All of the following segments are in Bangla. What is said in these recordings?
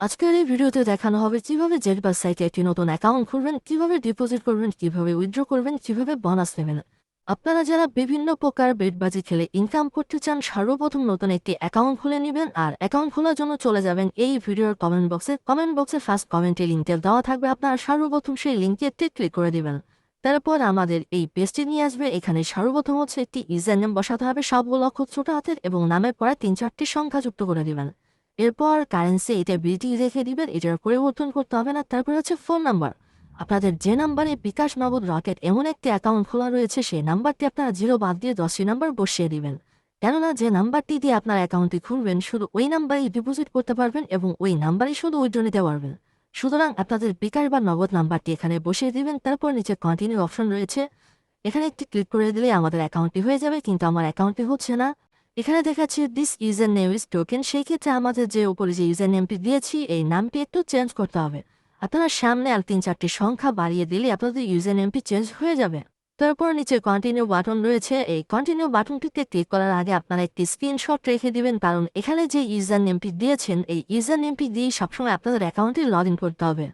আজকের এই ভিডিওতে দেখানো হবে কিভাবে জেটবাস সাইটে একটি নতুন অ্যাকাউন্ট খুলবেন, কিভাবে ডিপোজিট করবেন, কিভাবে উইথড্র করবেন, কিভাবে বোনাস নেবেন। আপনারা যারা বিভিন্ন প্রকার বেটবাজি খেলে ইনকাম করতে চান, সর্বপ্রথম নতুন একটি অ্যাকাউন্ট খুলে নেবেন। আর অ্যাকাউন্ট খোলার জন্য চলে যাবেন এই ভিডিওর কমেন্ট বক্সে ফার্স্ট কমেন্টে লিঙ্কটা দেওয়া থাকবে। আপনারা সর্বপ্রথম সেই লিঙ্কে ক্লিক করে দিবেন। তারপর আমাদের এই পেজটি নিয়ে আসবে। এখানে সর্বপ্রথম হচ্ছে একটি ইউজার নেম বসাতে হবে, সবগুলো অক্ষর ছোট হাতের, এবং নামের পরে 3-4টি সংখ্যা যুক্ত করে দিবেন। এরপর কারেন্সি এটা বিটি রেখে দিবেন, এটার পরিবর্তন করতে হবে না। তারপর হচ্ছে ফোন নাম্বার। আপনাদের যে নাম্বারে বিকাশ, নগদ, রকেট এমন একটি অ্যাকাউন্ট খোলা রয়েছে, সেই নাম্বারটি আপনারা 0 বাদ দিয়ে 10টি নাম্বার বসিয়ে দিবেন। কেননা যে নাম্বারটি দিয়ে আপনার অ্যাকাউন্টটি খুলবেন, শুধু ওই নাম্বারেই ডিপোজিট করতে পারবেন এবং ওই নাম্বারেই শুধু উইথড্র নিতে পারবেন। সুতরাং আপনাদের বিকাশ বা নগদ নাম্বারটি এখানে বসিয়ে দিবেন। তারপর নিচে কন্টিনিউ অপশন রয়েছে, এখানে একটি ক্লিক করে দিলে আমাদের অ্যাকাউন্টটি হয়ে যাবে, কিন্তু আমার অ্যাকাউন্টটি হচ্ছে না। এখানে দেখাচ্ছে this user name is token. সেই ক্ষেত্রে আমাদের যে উপরে যে ইউজার নেমটি দিয়েছি, এই নামটি একটু চেঞ্জ করতে হবে। আপনারা সামনে আর 3-4টি সংখ্যা বাড়িয়ে দিলে আপনাদের ইউজার নেমটি চেঞ্জ হয়ে যাবে। তারপর নিচে কন্টিনিউ বাটন রয়েছে, এই কন্টিনিউ বাটনটিতে ক্লিক করার আগে আপনারা একটি স্ক্রিনশট রেখে দিবেন, কারণ এখানে যে ইউজার নেমটি দিয়েছেন, এই ইউজার নেমটি দিয়ে সবসময় আপনাদের অ্যাকাউন্টে লগ ইন করতে হবে।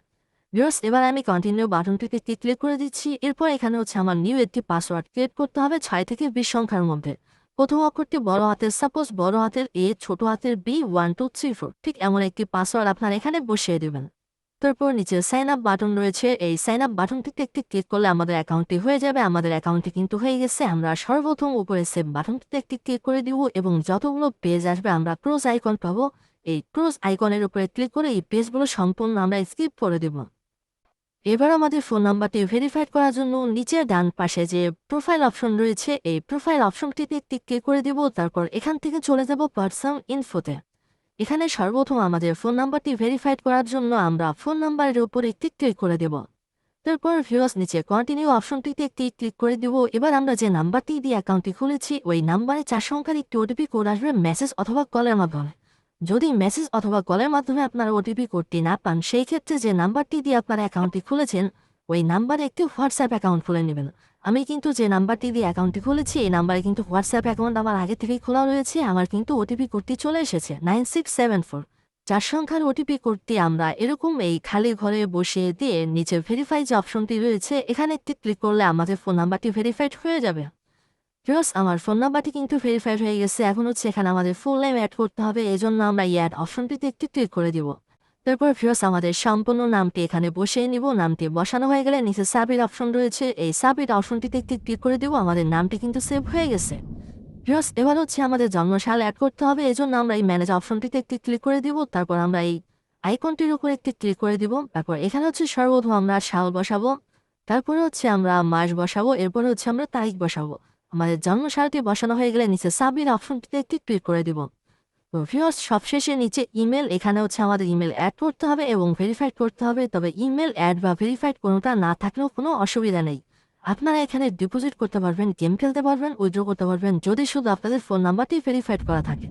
ভিউয়ার্স, এবার আমি কন্টিনিউ বাটনটিতে ক্লিক করে দিচ্ছি। এরপর এখানে হচ্ছে আমার নিউ একটি পাসওয়ার্ড ক্রিয়েট করতে হবে 6 থেকে 20 সংখ্যার মধ্যে। প্রথম অক্ষরটি বড় হাতের, সাপোজ বড় হাতের A, ছোট হাতের B, 1 2 3 4, ঠিক এমন একটি পাসওয়ার্ড আপনার এখানে বসিয়ে দেবেন। তারপর নিচে সাইন আপ বাটন রয়েছে, এই সাইন আপ বাটনটিতে একটি ক্লিক করলে আমাদের অ্যাকাউন্টটি হয়ে যাবে। আমাদের অ্যাকাউন্টটি কিন্তু হয়ে গেছে। আমরা সর্বপ্রথম উপরে সেভ বাটনটিতে একটি ক্লিক করে দিব এবং যতগুলো পেজ আসবে আমরা ক্রস আইকন পাবো। এই ক্রস আইকনের উপরে ক্লিক করে এই পেজগুলো সম্পূর্ণ আমরা স্কিপ করে দেব। এবার আমাদের ফোন নাম্বারটি ভেরিফাইড করার জন্য নিচের ডান পাশে যে প্রোফাইল অপশন রয়েছে, এই প্রোফাইল অপশনটিতে একটি ক্লিক করে দিব। তারপর এখান থেকে চলে যাব পার্সোনাল ইনফোতে। এখানে সর্বপ্রথম আমাদের ফোন নাম্বারটি ভেরিফাইড করার জন্য আমরা ফোন নাম্বারের উপর একটি ক্লিক করে দেব। তারপর ভিউয়ার্স, নিচে কন্টিনিউ অপশনটিতে একটি ক্লিক করে দিব। এবার আমরা যে নাম্বারটি দিয়ে অ্যাকাউন্টটি খুলেছি, ওই নাম্বারে 4 সংখ্যার একটি ওটিপি কোড আসবে মেসেজ অথবা কলের মাধ্যমে। যদি মেসেজ অথবা কলের মাধ্যমে আপনারা ওটিপি কোডটি না পান, সেই ক্ষেত্রে যে নাম্বারটি দিয়ে আপনারা অ্যাকাউন্টটি খুলেছেন, ওই নাম্বারে একটি হোয়াটসঅ্যাপ অ্যাকাউন্ট খুলে নেবেন। আমি কিন্তু যে নাম্বারটি দিয়ে অ্যাকাউন্টটি খুলেছি, এই নাম্বারে কিন্তু হোয়াটসঅ্যাপ অ্যাকাউন্ট আমার আগে থেকেই খোলা রয়েছে। আমার কিন্তু ওটিপি কোডটি চলে এসেছে 9674। 4 সংখ্যার ওটিপি কোডটি আমরা এরকম এই খালি ঘরে বসিয়ে দিয়ে নিচে ভেরিফাই যে অপশনটি রয়েছে, এখানে একটি ক্লিক করলে আমাদের ফোন নাম্বারটি ভেরিফাইড হয়ে যাবে। ভিউয়ার্স, আমার ফোন নাম্বারটি কিন্তু ভেরিফাইড হয়ে গেছে। এখন হচ্ছে এখানে আমাদের ফুল নেম অ্যাড করতে হবে, এজন্য আমরা এই অ্যাড অপশনটিতে একটি ক্লিক করে দিব। তারপর ভিউয়ার্স, আমাদের সম্পূর্ণ নামটি এখানে বসিয়ে নিব। নামটি বসানো হয়ে গেলে নিচে সাবমিট অপশন রয়েছে, এই সাবমিট অপশনটিতে একটি ক্লিক করে দিব। আমাদের নামটি কিন্তু সেভ হয়ে গেছে। ভিউয়ার্স, এবার হচ্ছে আমাদের জন্মসাল অ্যাড করতে হবে, এজন্য আমরা এই ম্যানেজ অপশনটিতে একটি ক্লিক করে দিব। তারপর আমরা এই আইকনটির উপর একটি ক্লিক করে দিব। তারপর এখানে হচ্ছে সর্বপ্রথম আমরা সাল বসাবো, তারপরে হচ্ছে আমরা মাস বসাবো, এরপর হচ্ছে আমরা তারিখ বসাবো। আমাদের জন্মসালটি বসানো হয়ে গেলে নিচে সাবমিট অপশনটিতে একটি ক্লিক করে দিব। তো ভিউয়ার্স, সবশেষে নিচে ইমেল, এখানে হচ্ছে আমাদের ইমেল অ্যাড করতে হবে এবং ভেরিফাইড করতে হবে। তবে ইমেল অ্যাড বা ভেরিফাইড কোনোটা না থাকলেও কোনো অসুবিধা নেই। আপনারা এখানে ডিপোজিট করতে পারবেন, গেম খেলতে পারবেন, উইথড্র করতে পারবেন, যদি শুধু আপনাদের ফোন নাম্বারটি ভেরিফাইড করা থাকে।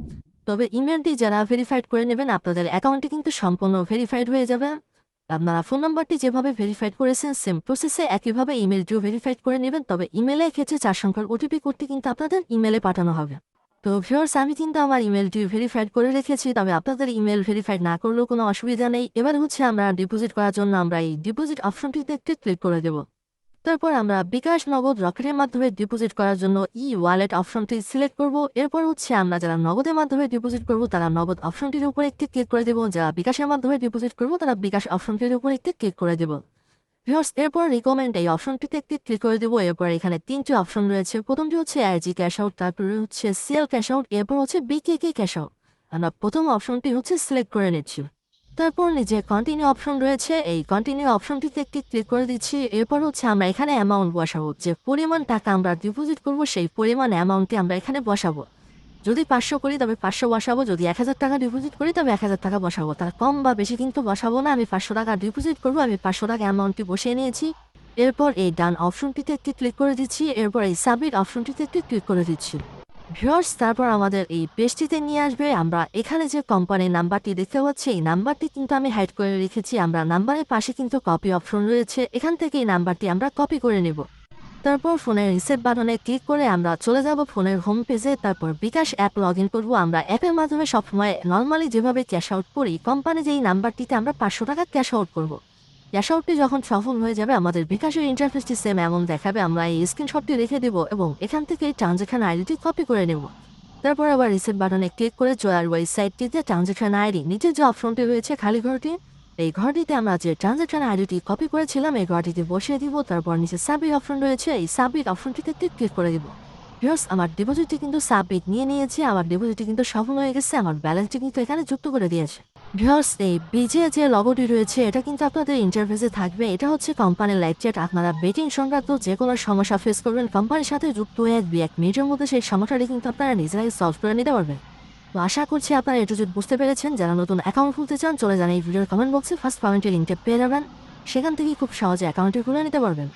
তবে ইমেলটি যারা ভেরিফাইড করে নেবেন, আপনাদের অ্যাকাউন্টটি কিন্তু সম্পূর্ণ ভেরিফাইড হয়ে যাবে। আপনারা ফোন নাম্বারটি যেভাবে ভেরিফাইড করেছেন, সেম প্রসেসে একইভাবে ইমেলটিও ভেরিফাইড করে নেবেন। তবে ইমেলের ক্ষেত্রে 4 সংখ্যার ওটিপি কোডটি কিন্তু আপনাদের ইমেলে পাঠানো হবে। তো ভিউয়ার্স, আমি কিন্তু আমার ইমেলটি ভেরিফাইড করে রেখেছি, তবে আপনাদের ইমেল ভেরিফাইড না করলেও কোনো অসুবিধা নেই। এবার হচ্ছে আমরা ডিপোজিট করার জন্য আমরা এই ডিপোজিট অপশনটিতে একটি ক্লিক করে দেব। তারপর আমরা বিকাশ, নগদ, রকেটের মাধ্যমে ডিপোজিট করার জন্য ই ওয়ালেট অপশনটি সিলেক্ট করব। এরপর হচ্ছে আমরা যারা নগদের মাধ্যমে ডিপোজিট করব, তারা নগদ অপশনটির উপর একটি ক্লিক করে দেব। যারা বিকাশের মাধ্যমে ডিপোজিট করব, তারা বিকাশ অপশনটির উপর একটি ক্লিক করে দেব। ভিউয়ার্স, এরপর রিকমেন্ড এই অপশনটিতে একটি ক্লিক করে দেব। এরপর এখানে 3টি অপশন রয়েছে। প্রথমটি হচ্ছে আইজি ক্যাশ আউট, তারপরে হচ্ছে সেল ক্যাশ আউট, এরপর হচ্ছে বিকেকে ক্যাশ আউট। আমরা প্রথম অপশনটি হচ্ছে সিলেক্ট করে নিচ্ছি। তারপর নিচে কন্টিনিউ অপশন রয়েছে, এই কন্টিনিউ অপশনটিতে একটি ক্লিক করে দিচ্ছি। এরপর হচ্ছে আমরা এখানে অ্যামাউন্ট বসাবো, যে পরিমাণ টাকা আমরা ডিপোজিট করব সেই পরিমাণ অ্যামাউন্টটি আমরা এখানে বসাবো। যদি 500 করি তবে 500 বসাবো, যদি 1000 টাকা ডিপোজিট করি তবে 1000 টাকা বসাবো। তার কম বা বেশি কিন্তু বসাবো না। আমি 500 টাকা ডিপোজিট করবো, আমি 500 টাকা অ্যামাউন্টটি বসিয়ে নিয়েছি। এরপর এই ডান অপশনটিতে একটি ক্লিক করে দিচ্ছি। এরপর এই সাবমিট অপশনটিতে একটি ক্লিক করে দিচ্ছি। ভিউয়ার্স, তারপর আমাদের এই পেজটিতে নিয়ে আসবে। আমরা এখানে যে কোম্পানির নাম্বারটি দেখতে পাচ্ছি, এই নাম্বারটি কিন্তু আমি হাইড করে রেখেছি। আমরা নাম্বারের পাশে কিন্তু কপি অপশন রয়েছে, এখান থেকে এই নাম্বারটি আমরা কপি করে নেব। তারপর ফোনের রিসেট বাটনে ক্লিক করে আমরা চলে যাব ফোনের হোম পেজে। তারপর বিকাশ অ্যাপ লগ ইন করবো। আমরা অ্যাপের মাধ্যমে সবসময় নর্মালি যেভাবে ক্যাশ আউট করি, কোম্পানি যেই নাম্বারটিতে আমরা 500 টাকা ক্যাশ আউট করবো, ক্যাশ আউটটি যখন সফল হয়ে যাবে আমাদের বিকাশের ইন্টারফেসটি সেম এমন দেখাবে। আমরা এই স্ক্রিনশটটি রেখে দেবো এবং এখান থেকে এই ট্রানজ্যাকশন আইডিটি কপি করে নেব। তারপর আবার রিসেট বাটনে ক্লিক করে চলে আসবো এই সাইটটিতে। ট্রানজ্যাকশন আইডি নিচে যে অপশনটি রয়েছে খালি ঘরটি, এই ঘরটিতে আমরা যে ট্রানজ্যাকশন আইডিটি কপি করেছিলাম এই ঘরটিতে বসিয়ে দিব। তারপর নিচে সাবমিট অপশন রয়েছে, এই সাবমিট অপশনটিতে ক্লিক করে দিব। ভিউয়ার্স, আমার ডিপোজিটটি কিন্তু সাবমিট নিয়ে নিয়েছে, আমার ডিপোজিটটি কিন্তু সফল হয়ে গেছে, আমার ব্যালেন্সটি কিন্তু এখানে যুক্ত করে দিয়েছে। ভিউয়ার্স, এই বিজে যে লগোটি রয়েছে এটা কিন্তু আপনাদের ইন্টারফেসে থাকবে। এটা হচ্ছে কোম্পানির লাইভ চ্যাট। আপনারা বেটিং সংক্রান্ত যে কোনো সমস্যা ফেস করবেন কোম্পানির সাথে যুক্ত হয়ে 1 মিনিটের মধ্যে সেই সমস্যাটি কিন্তু আপনারা নিজেরাই সলভ করে নিতে পারবেন। তো আশা করছি আপনারা এটা যদি বুঝতে পেরেছেন। যারা নতুন অ্যাকাউন্ট খুলতে চান চলে যান এই ভিডিওর কমেন্ট বক্সে, ফার্স্ট কমেন্টের লিঙ্কটা পেয়ে যাবেন, সেখান থেকে খুব সহজে অ্যাকাউন্টটি খুলে নিতে পারবেন।